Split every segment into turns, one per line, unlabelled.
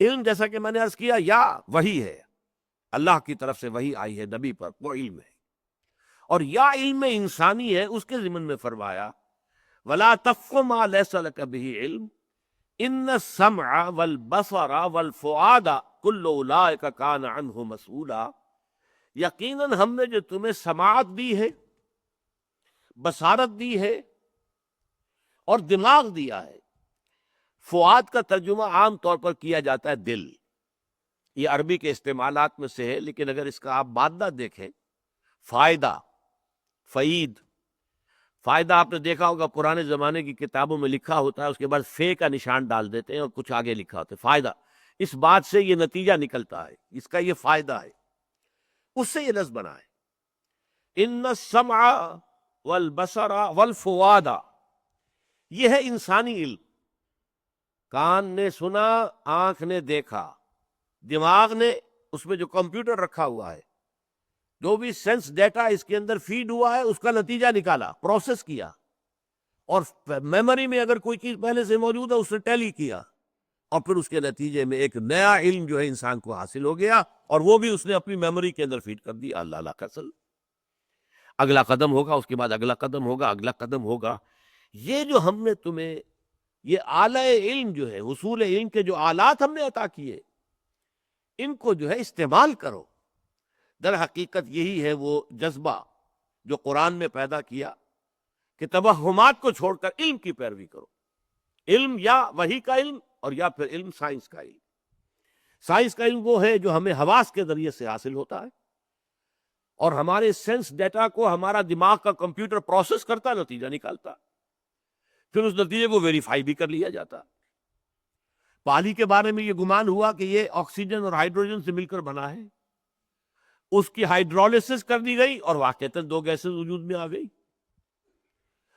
علم جیسا کہ میں نے عرض کیا یا وحی ہے، اللہ کی طرف سے وحی آئی ہے نبی پر، وہ علم ہے، اور یا علم انسانی ہے، اس کے ضمن میں فرمایا وَلَا تَقْفُ مَا لَيْسَ لَكَ بِهِ عِلْمٌ إِنَّ السَّمْعَ وَالْبَصَرَ وَالْفُؤَادَ كُلُّ أُولَٰئِكَ كَانَ عَنْهُ مَسْئُولًا، یقیناً ہم نے جو تمہیں سماعت دی ہے، بصارت دی ہے، اور دماغ دیا ہے۔ فؤاد کا ترجمہ عام طور پر کیا جاتا ہے دل، یہ عربی کے استعمالات میں سے ہے، لیکن اگر اس کا آپ مادہ دیکھیں، فائدہ، فعید، فائدہ آپ نے دیکھا ہوگا پرانے زمانے کی کتابوں میں لکھا ہوتا ہے، اس کے بعد فے کا نشان ڈال دیتے ہیں اور کچھ آگے لکھا ہوتا ہے فائدہ، اس بات سے یہ نتیجہ نکلتا ہے، اس کا یہ فائدہ ہے، اس سے یہ لفظ بنا ہے۔ ان السمع والبصر والفؤاد، یہ ہے انسانی علم، کان نے سنا، آنکھ نے دیکھا، دماغ نے اس میں جو کمپیوٹر رکھا ہوا ہے، جو بھی سینس ڈیٹا اس کے اندر فیڈ ہوا ہے، اس کا نتیجہ نکالا، پروسیس کیا، اور میموری میں اگر کوئی چیز پہلے سے موجود ہے اس نے ٹیلی کیا، اور پھر اس کے نتیجے میں ایک نیا علم جو ہے انسان کو حاصل ہو گیا، اور وہ بھی اس نے اپنی میموری کے اندر فیڈ کر دیا۔ اللہ اللہ کا اصل اگلا قدم ہوگا، اس کے بعد اگلا قدم ہوگا، اگلا قدم ہوگا۔ یہ جو ہم نے تمہیں یہ اعلی علم جو ہے، حصول علم کے جو آلات ہم نے عطا کیے، ان کو جو ہے استعمال کرو۔ در حقیقت یہی ہے وہ جذبہ جو قرآن میں پیدا کیا کہ توہمات کو چھوڑ کر علم کی پیروی کرو۔ علم یا وحی کا علم، اور یا پھر علم سائنس کا علم۔ سائنس کا علم وہ ہے جو ہمیں حواس کے ذریعے سے حاصل ہوتا ہے، اور ہمارے سینس ڈیٹا کو ہمارا دماغ کا کمپیوٹر پروسیس کرتا، نتیجہ نکالتا، پھر اس نتیجے کو ویریفائی بھی کر لیا جاتا۔ پانی کے بارے میں یہ گمان ہوا کہ یہ آکسیجن اور ہائیڈروجن سے مل کر بنا ہے، اس کی ہائیڈرولسس کر دی گئی اور واقعتاً دو گیسز وجود میں آ گئی،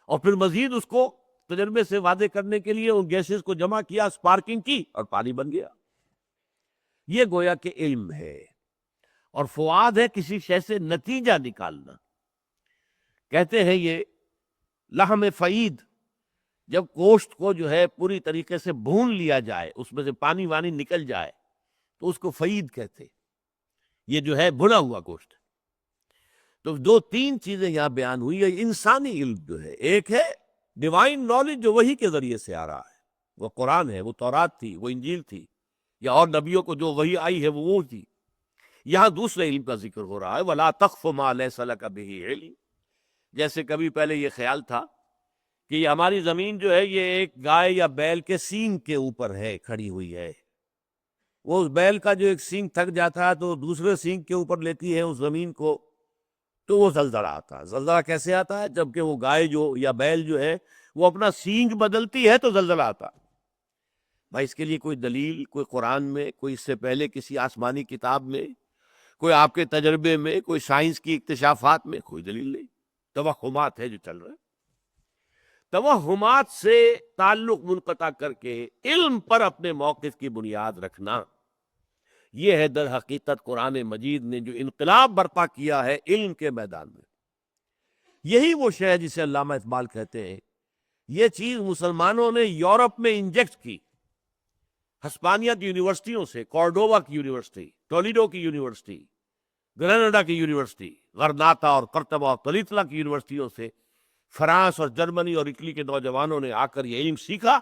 اور پھر مزید اس کو تجربے سے واضح کرنے کے لیے ان گیسز کو جمع کیا، سپارکنگ کی، اور پانی بن گیا۔ یہ گویا کہ علم ہے، اور فؤاد ہے کسی شے سے نتیجہ نکالنا۔ کہتے ہیں یہ لحم فعید، جب گوشت کو جو ہے پوری طریقے سے بھون لیا جائے، اس میں سے پانی وانی نکل جائے، تو اس کو فعید کہتے، یہ جو ہے بھنا ہوا گوشت۔ تو دو تین چیزیں یہاں بیان ہوئی ہے۔ انسانی علم جو ہے، ایک ہے ڈیوائن نالج جو وحی کے ذریعے سے آ رہا ہے، وہ قرآن ہے، وہ تورات تھی، وہ انجیل تھی، یا اور نبیوں کو جو وحی آئی ہے وہ تھی۔ یہاں دوسرے علم کا ذکر ہو رہا ہے، وَلَا تَقْفُ مَا لَيْسَ لَكَ بِهِ عِلْمٌ۔ جیسے کبھی پہلے یہ خیال تھا کہ یہ ہماری زمین جو ہے یہ ایک گائے یا بیل کے سینگ کے اوپر ہے، کھڑی ہوئی ہے، وہ بیل کا جو ایک سینگ تھک جاتا ہے تو دوسرے سینگ کے اوپر لیتی ہے اس زمین کو، تو وہ زلزلہ آتا ہے۔ زلزلہ کیسے آتا ہے؟ جبکہ وہ گائے جو یا بیل جو ہے وہ اپنا سینگ بدلتی ہے تو زلزلہ آتا ہے۔ بھائی اس کے لیے کوئی دلیل، کوئی قرآن میں، کوئی اس سے پہلے کسی آسمانی کتاب میں، کوئی آپ کے تجربے میں، کوئی سائنس کی اکتشافات میں کوئی دلیل نہیں، توہمات ہے جو چل رہے ہیں۔ توہمات سے تعلق منقطع کر کے علم پر اپنے موقف کی بنیاد رکھنا، یہ ہے در حقیقت قرآن مجید نے جو انقلاب برپا کیا ہے علم کے میدان میں۔ یہی وہ شے ہے جسے علامہ اقبال کہتے ہیں یہ چیز مسلمانوں نے یورپ میں انجیکٹ کی، ہسپانیہ کی یونیورسٹیوں سے، کورڈووا کی یونیورسٹی، ٹولیڈو کی یونیورسٹی، گریناڈا کی یونیورسٹی، غرناطہ اور قرطبہ اور طلیطلہ کی یونیورسٹیوں سے، فرانس اور جرمنی اور اٹلی کے نوجوانوں نے آ کر یہ علم سیکھا،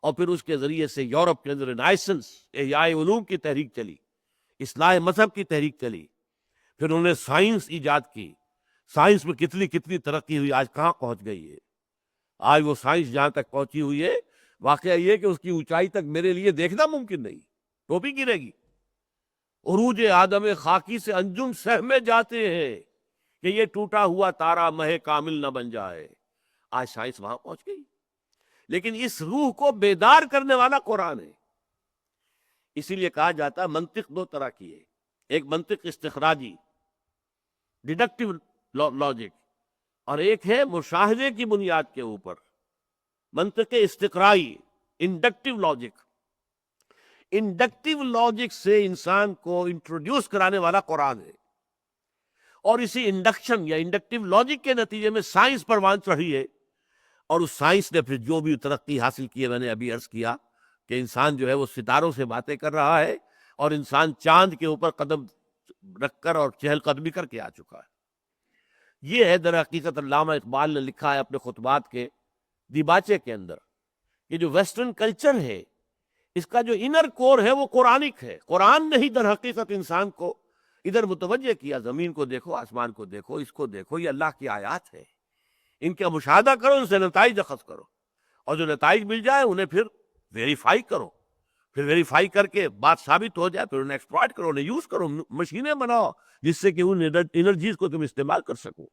اور پھر اس کے ذریعے سے یورپ کے اندر رینائسنس، احیاء علوم کی تحریک چلی، اصلاح مذہب کی تحریک چلی، پھر انہوں نے سائنس ایجاد کی، سائنس میں کتنی ترقی ہوئی، آج کہاں پہنچ گئی ہے۔ آج وہ سائنس جہاں تک پہنچی ہوئی ہے، واقعہ یہ کہ اس کی اونچائی تک میرے لیے دیکھنا ممکن نہیں، ٹوپی گرے گی۔ عروج آدم خاکی سے انجم سہمے جاتے ہیں کہ یہ ٹوٹا ہوا تارا مہ کامل نہ بن جائے۔ آج سائنس وہاں پہنچ گئی، لیکن اس روح کو بیدار کرنے والا قرآن ہے۔ اسی لیے کہا جاتا ہے منطق دو طرح کی ہے، ایک منطق استخراجی، ڈیڈکٹیو لاجک، اور ایک ہے مشاہدے کی بنیاد کے اوپر منطق استقرائی، انڈکٹیو لاجک۔ انڈکٹیو لاجک سے انسان کو انٹروڈیوس کرانے والا قرآن ہے، اور اسی انڈکشن یا انڈکٹیو لاجک کے نتیجے میں سائنس پروان چڑھی ہے، اور اس سائنس نے پھر جو بھی ترقی حاصل کی ہے، میں نے ابھی عرض کیا، کہ انسان جو ہے وہ ستاروں سے باتیں کر رہا ہے اور انسان چاند کے اوپر قدم رکھ کر اور چہل قدمی کر کے آ چکا ہے۔ یہ ہے در حقیقت علامہ اقبال نے لکھا ہے اپنے خطبات کے دیباچے کے اندر، یہ جو ویسٹرن کلچر ہے اس کا جو انر کور ہے وہ قرآنک ہے۔ قرآن نے ہی در حقیقت انسان کو ادھر متوجہ کیا، زمین کو دیکھو، آسمان کو دیکھو، اس کو دیکھو، یہ اللہ کی آیات ہے، ان کا مشاہدہ کرو، ان سے نتائج اخذ کرو، اور جو نتائج مل جائے انہیں پھر ویریفائی کرو، پھر ویریفائی کر کے بات ثابت ہو جائے پھر انہیں ایکسپلائٹ کرو، انہیں یوز کرو، مشینیں بناؤ جس سے کہ ان انرجیز کو تم استعمال کر سکو۔